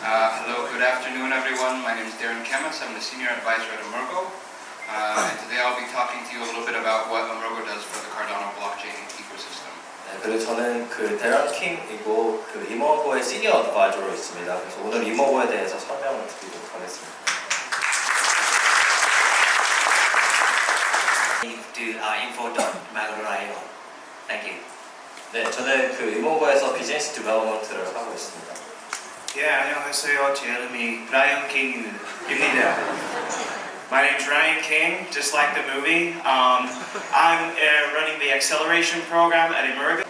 Hello, good afternoon everyone. My name is Darren Kemis. I'm the Senior Advisor at Emergo. And today I'll be talking to you a little bit about what Emergo does for the Cardano blockchain ecosystem. 네, 그리고 저는 데런 킹이고 이머고의 시니어 어드바이저로 있습니다. 그래서 오늘 이머고에 대해서 설명을 드리도록 하겠습니다. To info.magro.io. Thank you. 네, 저는 이머고에서 비즈니스 디벨롭먼트를 하고 있습니다. 안녕하세요. 제 이름이 라이언 킹입니다. My name's Ryan King, just like the movie. I'm running the acceleration program at Emergo.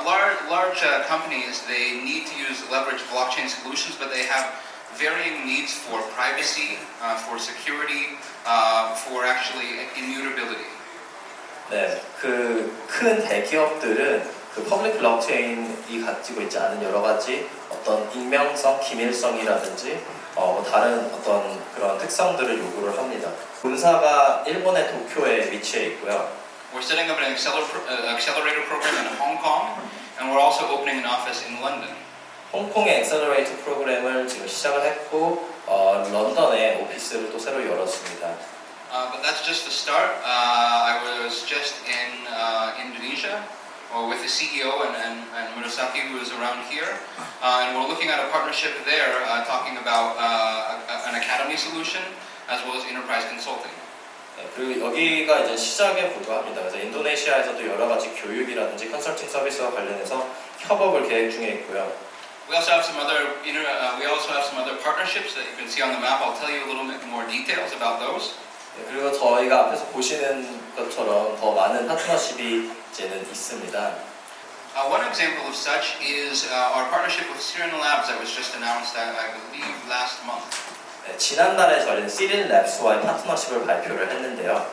Large companies, they need to leverage blockchain solutions, but they have varying needs for privacy, for security, for actually immutability. 네, 큰 대기업들은 퍼블릭 블록체인이 가지고 있지 않은 여러 가지 어떤 익명성, 기밀성이라든지 다른 어떤 그런 특성들을 요구를 합니다. 본사가 일본의 도쿄에 위치해 있고요. We're setting up an accelerator program in Hong Kong, and we're also opening an office in London. 홍콩의 액셀러레이터 프로그램을 지금 시작을 했고 런던에 오피스를 또 새로 열었습니다. But that's just the start. I was just in Indonesia with the CEO and Murasaki, who is around here. And we're looking at a partnership there, talking about an academy solution as well as enterprise consulting. 네, 그리고 여기가 이제 시작에 불과합니다. 그래서 인도네시아에서도 여러 가지 교육이라든지 컨설팅 서비스와 관련해서 협업을 계획 중에 있고요. We also have some other partnerships that you can see on the map. I'll tell you a little bit more details about those. 네, 그리고 저희가 앞에서 보시는 것처럼 더 많은 파트너십이 이제는 있습니다. One example of such is our partnership with Siren Labs that was just announced, I believe, last month. 네, 지난달에 저희는 시릴 랩스와의 파트너십을 발표를 했는데요.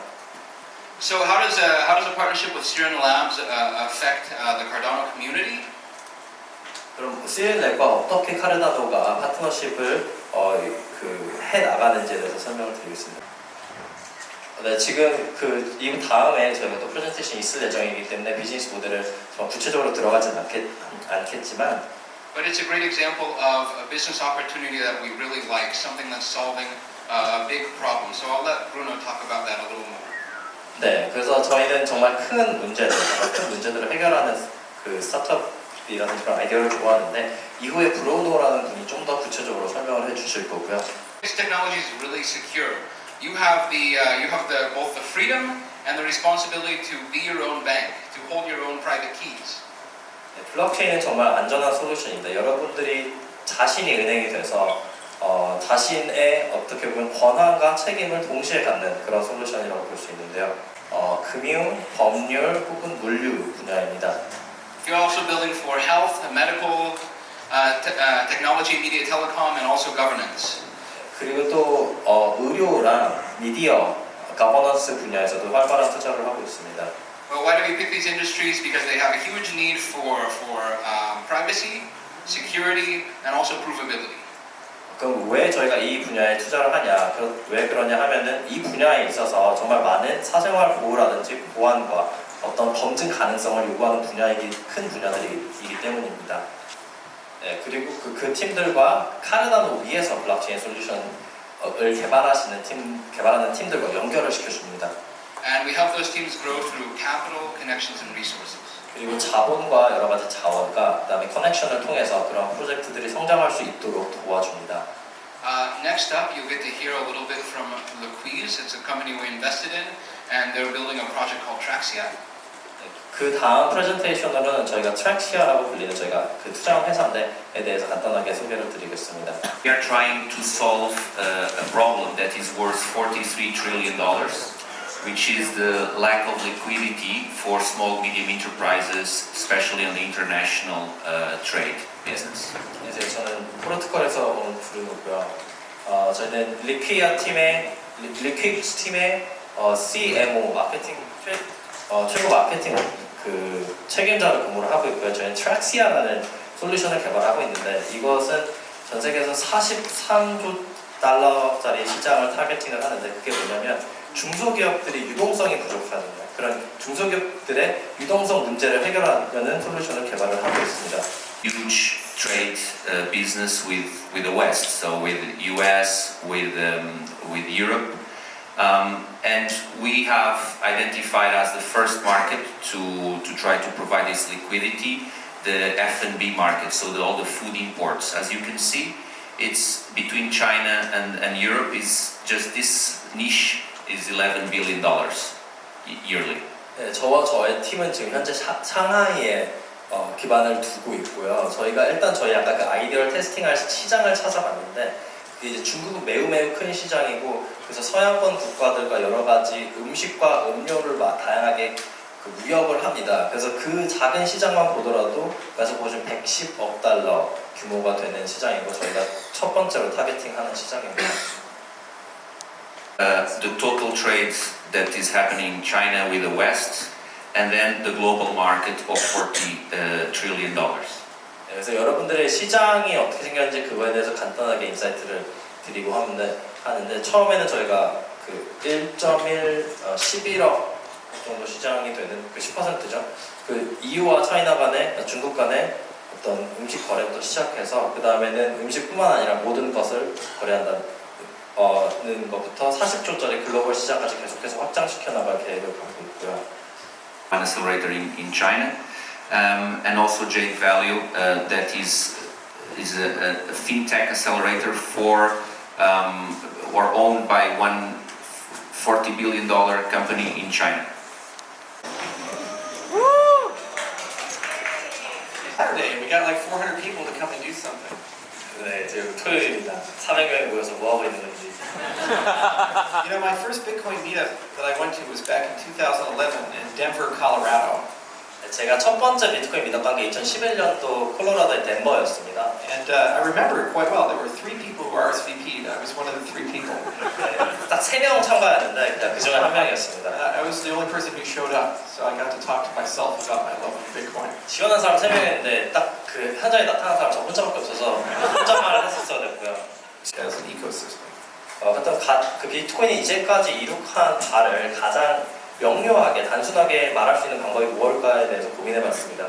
So how does a partnership with Siren Labs affect the Cardano community? 그럼 시릴 랩과 어떻게 카르다노가 파트너십을 해 나가는지에 대해서 설명을 드리겠습니다. 네, 지금 이 다음에 저희가 또 프레젠테이션이 있을 예정이기 때문에 비즈니스 모델을 좀 구체적으로 들어가진 않겠지만 But it's a great example of a business opportunity that we really like, something that's solving a big problem. So I'll let Bruno talk about that a little more. 네, 그래서 저희는 정말 큰 문제들을 해결하는 스타트업이라는 그런 아이디어를 좋아하는데 이후에 브로노라는 분이 좀 더 구체적으로 설명을 해주실 거고요. This technology is really secure. You have both the freedom and the responsibility to be your own bank, to hold your own private keys. 네, 블록체인은 정말 안전한 솔루션입니다. 여러분들이 자신이 은행이 돼서 자신의 어떻게 보면 권한과 책임을 동시에 갖는 그런 솔루션이라고 볼 수 있는데요. 금융, 법률 혹은 물류 분야입니다. You're also building for health, medical, technology, media, telecom, and also governance. 그리고 또 의료랑 미디어, 거버넌스 분야에서도 활발한 투자를 하고 있습니다. Well, why do we pick these industries? Because they have a huge need for privacy, security, and also provability. 그럼 왜 저희가 이 분야에 투자를 하냐? 왜 그러냐 하면은 이 분야에 있어서 정말 많은 사생활 보호라든지 보안과 어떤 검증 가능성을 요구하는 큰 분야들이기 때문입니다. 네, 그리고 그 팀들과 카르다노 위에서 블록체인 솔루션을 개발하는 팀들과 연결을 시켜줍니다. And we help those teams grow through capital, connections, and resources. 그리고 자본과 여러 가지 자원과 그다음에 커넥션을 통해서 그런 프로젝트들이 성장할 수 있도록 도와줍니다. Next up, you'll get to hear a little bit from Laquiz. It's a company we invested in, and they're building a project called Traxia. 그 다음 프레젠테이션으로는 저희가 트랙시아라고 불리는 저희가 투자한 회사인데에 대해서 간단하게 소개를 드리겠습니다. We are trying to solve a problem that is worth $43 trillion, which is the lack of liquidity for small medium enterprises, especially on the international trade business. 이제 저는 포르투갈에서 온 브루노고요. 저희는 리퀴스 팀의 CMO 마케팅 최고 마케팅 책임자를 근무를 하고 있고요. 저희는 트랙시아라는 솔루션을 개발하고 있는데 이것은 전 세계에서 43조 달러짜리 시장을 타겟팅을 하는데 그게 뭐냐면 중소기업들이 유동성이 부족한 그런 중소기업들의 유동성 문제를 해결하려는 솔루션을 개발을 하고 있습니다. huge trade business with the West, so with US, with Europe, and we have identified as the first market to try to provide this liquidity the F&B market, so all the food imports. As you can see, it's between China and Europe is just this niche is $11 billion yearly. 네, 저와 저의 팀은 지금 현재 상하이에 기반을 두고 있고요. 저희가 일단 저희 아까 그 아이디어를 테스팅할 시장을 찾아봤는데 그게 이제 중국은 매우 큰 시장이고 그래서 서양권 국가들과 여러 가지 음식과 음료를 다양하게 그 무역을 합니다. 그래서 그 작은 시장만 보더라도 그래서 보시면 110억 달러 규모가 되는 시장이고 저희가 첫 번째로 타겟팅하는 시장입니다. The total trade that is happening in China with the West, and then the global market of $40 trillion. 네, 그래서 여러분들의 시장이 어떻게 생겼는지 그거에 대해서 간단하게 인사이트를 드리고 하는데 처음에는 저희가 그 11억 정도 시장이 되는 그 10%죠. 그 EU와 차이나 간에 중국 간에 어떤 음식 거래부터 시작해서 그 다음에는 음식뿐만 아니라 모든 것을 거래한다는 것부터 40조짜리 글로벌 시장까지 계속해서 확장시켜 나갈 계획을 갖고 있고요. An accelerator in China, and also Jade Value that is a fintech accelerator for or owned by one $40 billion company in China. Saturday, we got like 400 people to come and do something. 네, 지금 토요일입니다. 400명이 모여서 뭐 하고 있는 건지. You know, my first Bitcoin meetup that I went to was back in 2011 in Denver, Colorado. 제가 첫 번째 비트코인 미덕 간 게 2011년도 콜로라도의 덴버였습니다. And I remember it quite well. There were 3 people who RSVP'd. I was one of the 3 people. 딱 3명 참가했는데 그냥 그 중에 한 명이었습니다. I was the only person who showed up, so I got to talk to myself about my love of Bitcoin. 지원한 사람 3명인데 딱 그 현장에 나타난 사람 저 혼자밖에 없어서 혼자만 했었어야 됐고요. As an ecosystem. 하여튼 그 비트코인이 이제까지 이룩한 바를 가장 명료하게 단순하게 말할 수 있는 방법이 무엇일까에 대해서 고민해봤습니다.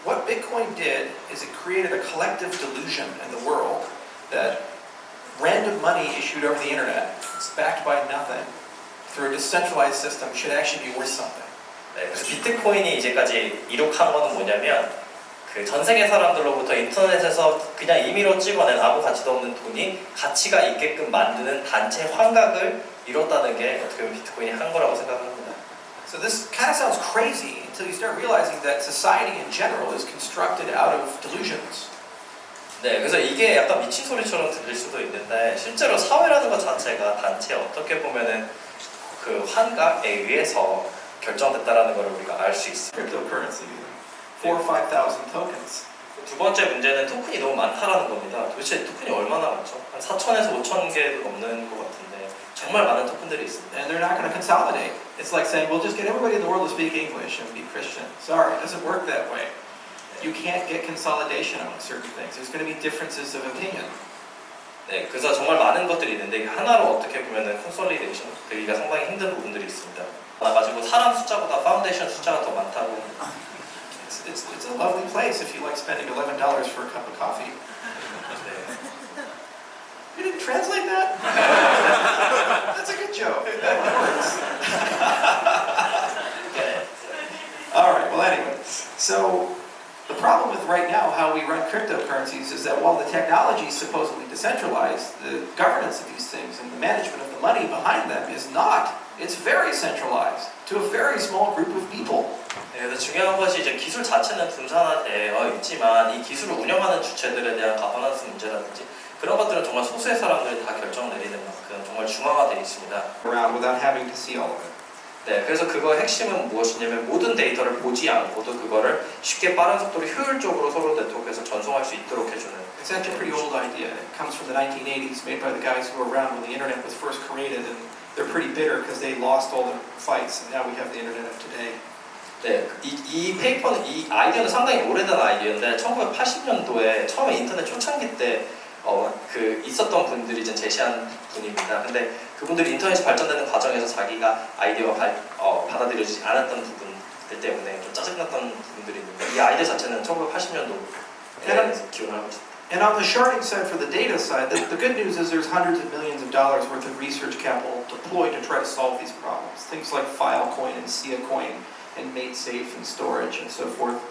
What Bitcoin did is it created a collective delusion in the world that random money issued over the internet, it's backed by nothing, through a decentralized system should actually be worth something. 네, 그래서 비트코인이 이제까지 이룩한 거는 뭐냐면 그 전 세계 사람들로부터 인터넷에서 그냥 임의로 찍어낸 아무 가치도 없는 돈이 가치가 있게끔 만드는 단체 환각을 이뤘다는 게 어떻게 보면 비트코인이 한 거라고 생각합니다. So this kind of sounds crazy until you start realizing that society in general is constructed out of delusions. 네, 그래서 이게 약간 미친 소리처럼 들릴 수도 있는데 실제로 사회라는 것 자체가 단체 어떻게 보면은 그 환각에 의해서 결정됐다라는 걸 우리가 알 수 있어요. Cryptocurrency, 4,000 or 5,000 tokens. 두 번째 문제는 토큰이 너무 많다라는 겁니다. 도대체 토큰이 얼마나 많죠? 한 4,000에서 5,000 개도 넘는 것 같은데 정말 많은 토큰들이 있습니다. And they're not going to consolidate. It's like saying, we'll just get everybody in the world to speak English and be Christian. Sorry, it doesn't work that way. You can't get consolidation among certain things. There's going to be differences of opinion. 네, 그래서 정말 많은 것들이 있는데 하나로 어떻게 보면은 컨솔리데이션 되기가 상당히 힘든 부분들이 있습니다. 가지고 사람 숫자보다 파운데이션 숫자가 더 많다고. It's a lovely place if you like spending $11 for a cup of coffee. You didn't translate that? That's a good joke. That works. All right, well anyway, so the problem with right now how we run cryptocurrencies is that while the technology is supposedly decentralized, the governance of these things and the management of the money behind them is not. It's very centralized to a very small group of people. 네, 그래서 중요한 것이 이제 기술 자체는 분산화되어 있지만 이 기술을 운영하는 주체들에 대한 가버넌스 문제라든지 그런 것들은 정말 소수의 사람들이 다 결정 내리는 만큼 정말 중앙화되어 있습니다. Around without having to see all of it. 네, 그래서 그거의 핵심은 무엇이냐면 모든 데이터를 보지 않고도 그거를 쉽게 빠른 속도로 효율적으로 서로 네트워크에서 전송할 수 있도록 해주는. It's actually a pretty old idea. It comes from the 1980s, made by the guys who were around when the internet was first created, and they're pretty bitter because they lost all their fights, and now we have the internet of today. 네, 이 페이퍼는 이 아이디어는 상당히 오래된 아이디어인데 1980년도에 처음에 인터넷 초창기 때 그 있었던 분들이 이제 제시한 분입니다. 근데 그분들이 인터넷이 발전되는 과정에서 자기가 아이디어가 받아들여지지 않았던 부분들 때문에 좀 짜증났던 부분들이 있는데 이 아이디어 자체는 1980년도 기원하고 있습니다. And on the sharding side, for the data side, the good news is there's hundreds of millions of dollars worth of research capital deployed to try to solve these problems. Things like Filecoin and Seacoin and MateSafe and storage and so forth.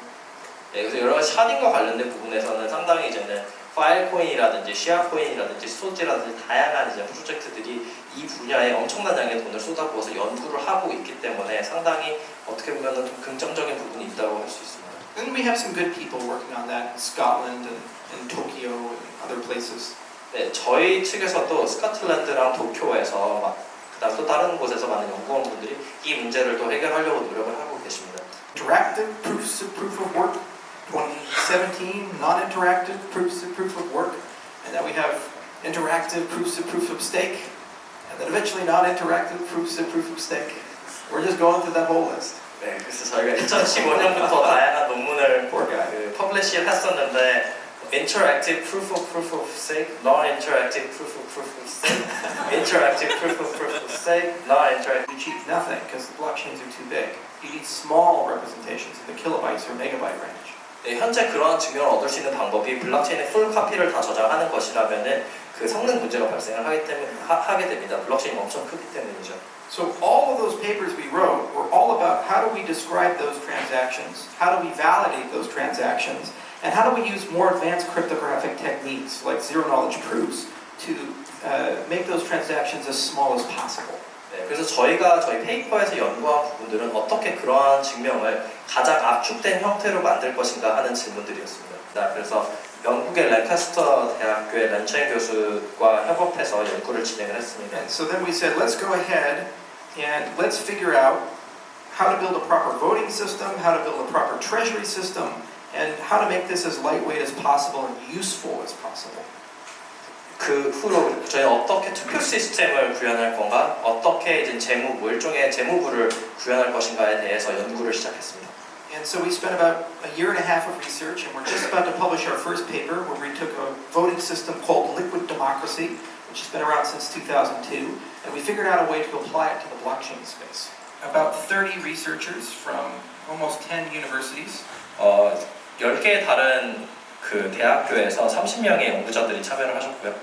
네, 그래서 여러 가지 샤딩과 관련된 부분에서는 상당히 이제는 파일코인이라든지 시아코인이라든지 스토지라든지 다양한 이제 프로젝트들이 이 분야에 엄청난 양의 돈을 쏟아부어서 연구를 하고 있기 때문에 상당히 어떻게 보면 좀 긍정적인 부분이 있다고 할 수 있습니다. And we have some good people working on that in Scotland and Tokyo and other places. 네, 저희 측에서도 스코틀랜드랑 도쿄에서 그다음 또 다른 곳에서 많은 연구원분들이 이 문제를 또 해결하려고 노력을 하고 계십니다. Interactive proofs of proof of work, 2017 non-interactive proofs of proof of work, and then we have interactive proofs of proof of stake, and then eventually non-interactive proofs of proof of stake. We're just going through that whole list. 네, 그래서 저희가 2015년부터 다양한 논문을 퍼블리시를 했었는데 Interactive proof of stake, non-interactive proof of stake, interactive proof of stake, non-interactive. You achieve nothing because the blockchains are too big. You need small representations in the kilobytes or megabyte range. 네, 현재 그러한 증명을 얻을 수 있는 방법이 블록체인의 풀 카피를 다 저장하는 것이라면은 그 성능 문제가 발생을 하게 됩니다. 블록체인이 엄청 크기 때문이죠. So all of those papers we wrote were all about how do we describe those transactions, how do we validate those transactions, and how do we use more advanced cryptographic techniques like zero-knowledge proofs to make those transactions as small as possible. 네, 그래서 저희 페이퍼에서 연구한 부분들은 어떻게 그러한 증명을 가장 압축된 형태로 만들 것인가 하는 질문들이었습니다. 그래서 영국의 랭카스터 대학교의 렌첸 교수와 협업해서 연구를 진행을 했습니다. And so then we said, let's go ahead and let's figure out how to build a proper voting system, how to build a proper treasury system, and how to make this as lightweight as possible and useful as possible. 그 후로 저희는 어떻게 투표 시스템을 구현할 건가, 어떻게 이제 일종의 재무부를 구현할 것인가에 대해서 연구를 시작했습니다. And so we spent about a year and a half of research, and we're just about to publish our first paper where we took a voting system called liquid democracy, which has been around since 2002, and we figured out a way to apply it to the blockchain space. About 30 researchers from almost 10 universities. 10개의 다른 그 대학교에서 30명의 연구자들이 참여를 하셨고요.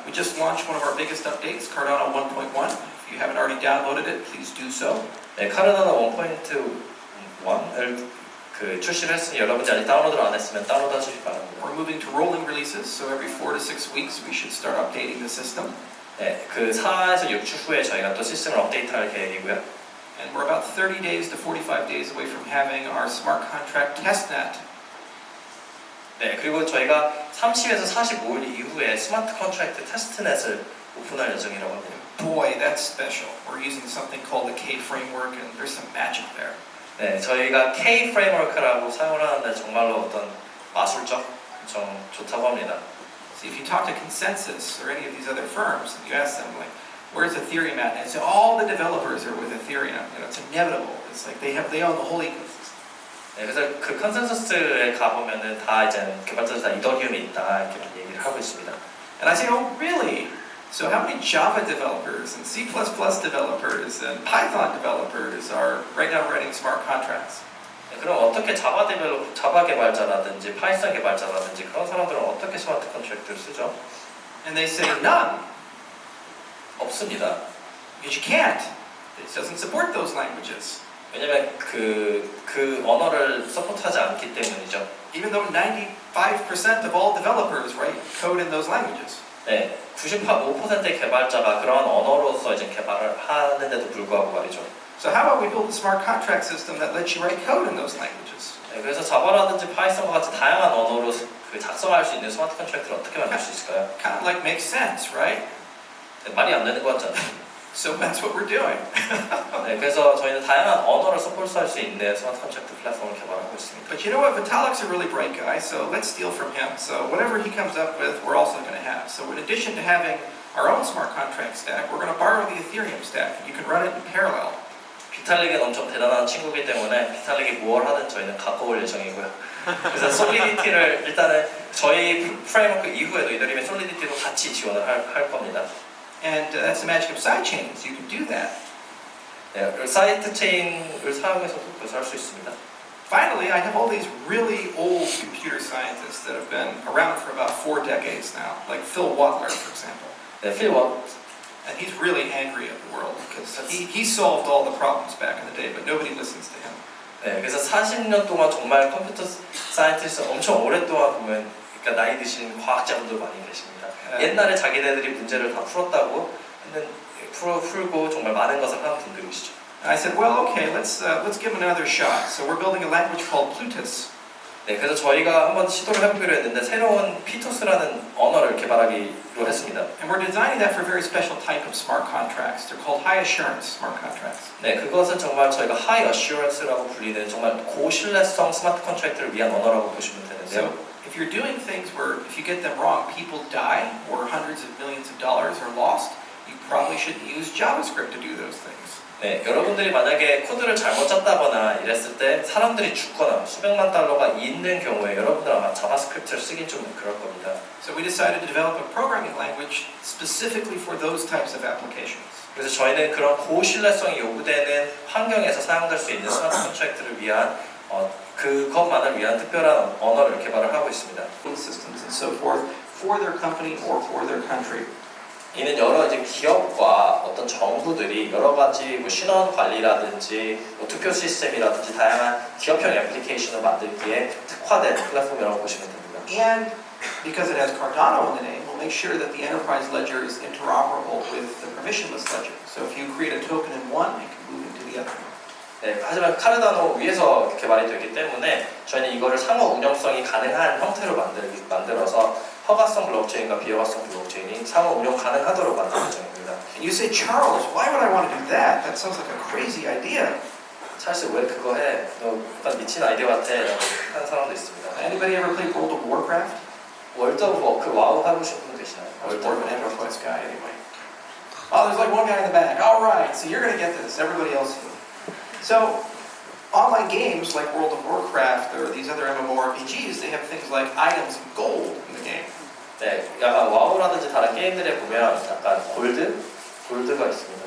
We just launched one of our biggest updates, Cardano 1.1. If you haven't already downloaded it, please do so. 네, 카르다노 1.1을 그 출시를 했으니 여러분들이 아직 다운로드를 안 했으면 다운로드 하시기 바랍니다. We're moving to rolling releases, so every 4 to 6 weeks we should start updating the system. 네, 그 4에서 6주 후에 저희가 또 시스템을 업데이트할 계획이고요. And we're about 30 days to 45 days away from having our smart contract testnet. 네, 그리고 저희가 30에서 45일 이후에 스마트 컨트랙트 테스트넷을 오픈할 예정이라고 합니다. Boy, that's special. We're using something called the K framework, and there's some magic there. 네, 저희가 K 프레임워크라고 사용을 하는데 정말로 어떤 마술적 좀 좋다고 합니다. So if you talk to Consensus or any of these other firms, and you ask them like, "Where's Ethereum at?" and they say, "All the developers are with Ethereum." You know, it's inevitable. It's like they own the whole ecosystem. 네, 그래서 그 컨센서스에 가보면은 다 이제 개발자들 다 이더리움이 있다 이렇게 얘기를 하고 있습니다. And I say, "Oh, really? So how many Java developers and C++ developers and Python developers are right now writing smart contracts?" 네, 그럼 어떻게 자바 개발자라든지 파이썬 개발자라든지 그런 사람들은 어떻게 스마트 컨트랙트를 쓰죠? And they say, "None, 없습니다. because you can't. It doesn't support those languages." 왜냐면 그 언어를 서포트하지 않기 때문이죠. Even though 95% of all developers write code in those languages. 네, 95%의 개발자가 그러한 언어로서 이제 개발을 하는데도 불구하고 말이죠. So how about we build a smart contract system that lets you write code in those languages? 네, 그래서 자바라든지 파이썬과 같이 다양한 언어로 그 작성할 수 있는 스마트 컨트랙트를 어떻게 만들 수 있을까요? Kind of like makes sense, right? 네, 말이 안 되는 것 같잖아요. So that's what we're doing. 네, 그래서 저희는 다양한 언어를 서포트할 수 있는 스마트 컨트랙트 플랫폼을 개발하고 있습니다. But you know what? Vitalik's a really bright guy, so let's steal from him. So whatever he comes up with, we're also going to have. So in addition to having our own smart contract stack, we're going to borrow the Ethereum stack. You can run it in parallel. 비탈릭은 엄청 대단한 친구이기 때문에 비탈릭이 뭘 하든 저희는 갖고 올 예정이고요. 그래서 솔리디티를 일단은 저희 프레임워크 이후에도 이더리움의 솔리디티도 같이 지원을 할 겁니다. And that's the magic of sidechains. You can do that. 네, 사이드 체인을 사용해서도 그것을 할 수 있습니다. finally, I have all these really old computer scientists that have been around for about 4 decades now, like Phil Wadler, for example. 네, 필 원. And he's really angry at the world because he solved all the problems back in the day, but nobody listens to him. 네, 그래서 40년 동안 정말 컴퓨터 사이언티스트 엄청 오랫동안 보면 그러니까 나이 드신 과학자분들 많이 계십니다. 옛날에 자기네들이 문제를 다 풀었다고 했는 풀고 정말 많은 것을 한 분들이시죠. I said, well, okay, let's give him another shot. So we're building a language called Plutus. 네, 그래서 저희가 한번 시도를 해보기로 했는데 새로운 피토스라는 언어를 개발하기로 했습니다. And we're designing that for a very special type of smart contracts. They're called high assurance smart contracts. 네, 그것은 정말 저희가 high assurance라고 불리는 정말 고신뢰성 스마트 컨트랙트를 위한 언어라고 보시면 되는데요. So if you're doing things where if you get them wrong, people die or hundreds of millions of dollars are lost, you probably shouldn't use JavaScript to do those things. 네, 여러분들이 만약에 코드를 잘못 짰다거나 이랬을 때 사람들이 죽거나 수백만 달러가 있는 경우에 여러분들 아마 자바스크립트를 쓰긴 좀 그럴 겁니다. So we decided to develop a programming language specifically for those types of applications. 그래서 저희는 그런 고신뢰성이 요구되는 환경에서 사용될 수 있는 스마트 컨트랙트를 위한 그것만을 위한 특별한 언어를 개발을 하고 있습니다. Systems and so forth for their company or for their country. 이는 여러 이제 기업과 어떤 정부들이 여러 가지 뭐 신원 관리라든지 뭐 투표 시스템이라든지 다양한 기업형 애플리케이션을 만들기에 특화된 플랫폼이라고 보시면 됩니다. And because it has Cardano in the name, we'll make sure that the enterprise ledger is interoperable with the permissionless ledger. So if you create a token in one, it can move into the other. 네, 하지만 카르다노 위에서 개발이 되기 때문에 저희는 이거를 상호 운영성이 가능한 형태로 만들어서 허가성 블록체인과 비허가성 블록체인이 상호 운영 가능하도록 만들 예정입니다. And you say, Charles, why would I want to do that? That sounds like a crazy idea. 찰스 왜 그거 해? 너 약간 미친 아이디어 같아 라고 하는 사람도 있습니다. Anybody ever played World of Warcraft? 월드 오브 워크 와우 해보신 분 계시나요? I was more of an enterprise guy anyway. Oh, there's like one guy in the back. All right, so you're going to get this. Everybody else will. So, online games like World of Warcraft or these other MMORPGs, they have things like items and gold in the game. 네, 약간 와우라든지 다른 게임들에 보면 약간 골드가 있습니다.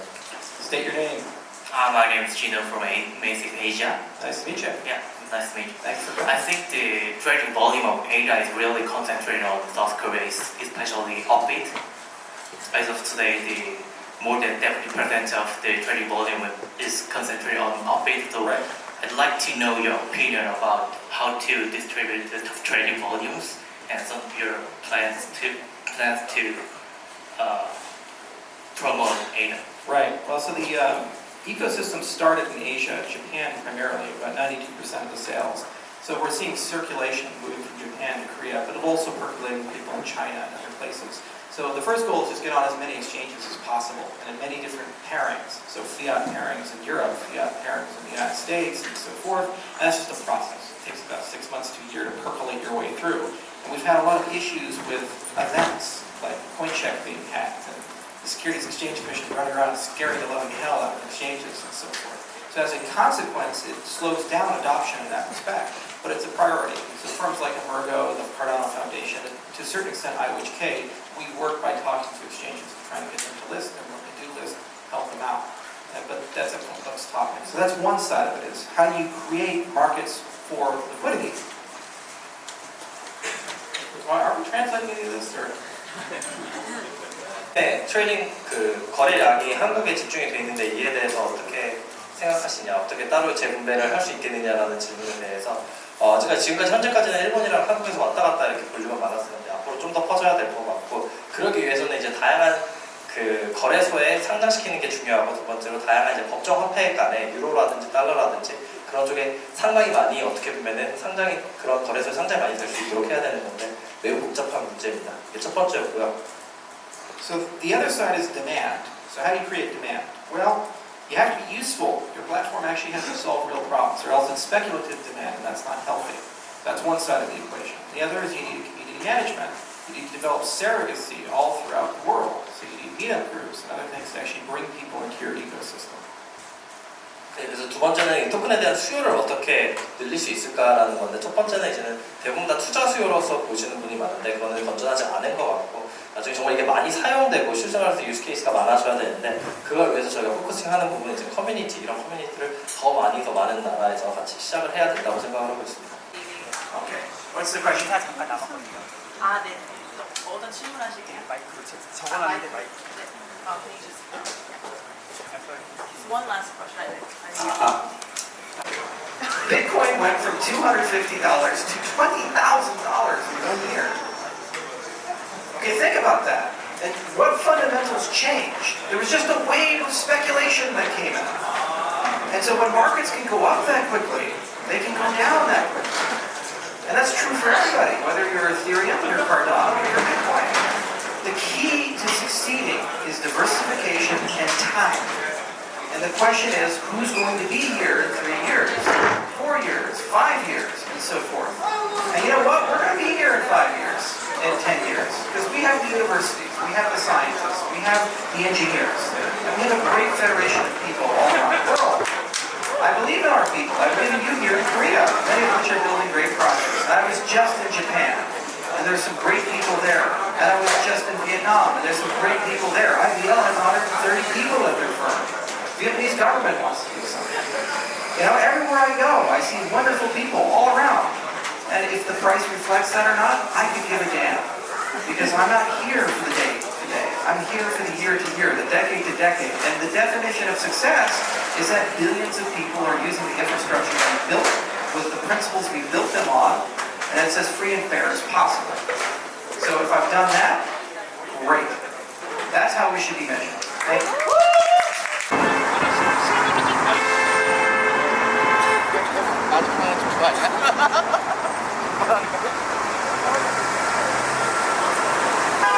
State your name. My name is Gino from Basic Asia. Nice to meet you. Yeah, nice to meet you. Thanks for I coming. think the trading volume of Asia is really concentrated on South Korea, especially Upbeat. As of today, more than 70% of the trading volume is concentrated on Upbeat. So Right. I'd like to know your opinion about how to distribute the trading volumes and some of your plans to promote Asia. Right. Well, so the ecosystem started in Asia, Japan primarily, about 92% of the sales. So we're seeing circulation moving from Japan to Korea, but also percolating people in China and other places. So the first goal is just get on as many exchanges as possible and in many different pairings. So fiat pairings in Europe, fiat pairings in the United States, and so forth. And that's just a process. It takes about 6 months to a year to percolate your way through. And we've had a lot of issues with events, like CoinCheck being hacked, and the Securities Exchange Commission running around and scaring the living hell out of exchanges and so forth. So as a consequence, it slows down adoption in that respect, but it's a priority. So firms like Emergo, the Cardano Foundation, and to a certain extent IOHK, we work by talking to exchanges and trying to get them to list, and when they do list, help them out. But that's a complex topic. So that's one side of it, is how do you create markets for liquidity? Are we translating any of this, or? 네, 트레이딩 그 거래량이 한국에 집중이 돼 있는데 이에 대해서 어떻게 생각하시냐, 어떻게 따로 재분배를 할 수 있겠느냐라는 질문에 대해서 제가 지금까지 현재까지는 일본이랑 한국에서 왔다 갔다 이렇게 볼륨은 많았었는데 앞으로 좀 더 퍼져야 될 것 같고 그러기 위해서는 이제 다양한 그 거래소에 상장시키는 게 중요하고 두 번째로 다양한 이제 법정 화폐 간에 유로라든지 달러라든지 그런 쪽에 상당히 많이 어떻게 보면은 상당히 그런 거래소에 상장이 많이 될 수 있도록 해야 되는 건데 매우 복잡한 문제입니다. 이게 첫 번째였고요. So the other side is demand. So how do you create demand? Well, you have to be useful. Your platform actually has to solve real problems, or else it's speculative demand, and that's not healthy. That's one side of the equation. The other is you need community management. You need to develop surrogacy all throughout the world. So you need meetup groups and other things to actually bring people into your ecosystem. 네, 그래서 두 번째는 이 토큰에 대한 수요를 어떻게 늘릴 수 있을까라는 건데 첫 번째는 이제는 대부분 다 투자 수요로서 보시는 분이 많은데 그거는 건전하지 않은 것 같고 나중에 정말 이게 많이 사용되고 실생활에서 유스 케이스가 많아져야 되는데 그걸 위해서 저희가 포커싱하는 부분은 이제 커뮤니티, 이런 커뮤니티를 더 많은 나라에서 같이 시작을 해야 된다고 생각을 하고 있습니다. Okay. What's the question? 기사 잠깐 남았거든요. 아, 네. 어떤 질문하실게요? 마이크로 적어놨는데 마이크. 네. Can you just... One last question. I Bitcoin went from $250 to $20,000 in 1 year. Okay, think about that. And what fundamentals changed? There was just a wave of speculation that came out. And so when markets can go up that quickly, they can go down that quickly. And that's true for everybody, whether you're Ethereum, you're Cardano, or you're Bitcoin. The key to succeeding is diversification and time. And the question is, who's going to be here in 3 years, 4 years, 5 years, and so forth. And you know what? We're going to be here in 5 years, in 10 years, because we have the universities, we have the scientists, we have the engineers, and we have a great federation of people all around the world. I believe in our people. I believe in you here in Korea, many of which are building great projects. And I was just in Japan, and there's some great people there. And I was just in Vietnam, and there's some great people there. IBL has 130 people at their firm. Vietnamese government wants to do something. You know, everywhere I go, I see wonderful people all around. And if the price reflects that or not, I could give a damn. Because I'm not here for the day to day. I'm here for the year to year, the decade to decade. And the definition of success is that billions of people are using the infrastructure we built with the principles we built them on, and it's as free and fair as possible. So if I've done that, great. That's how we should be measured. Thank you.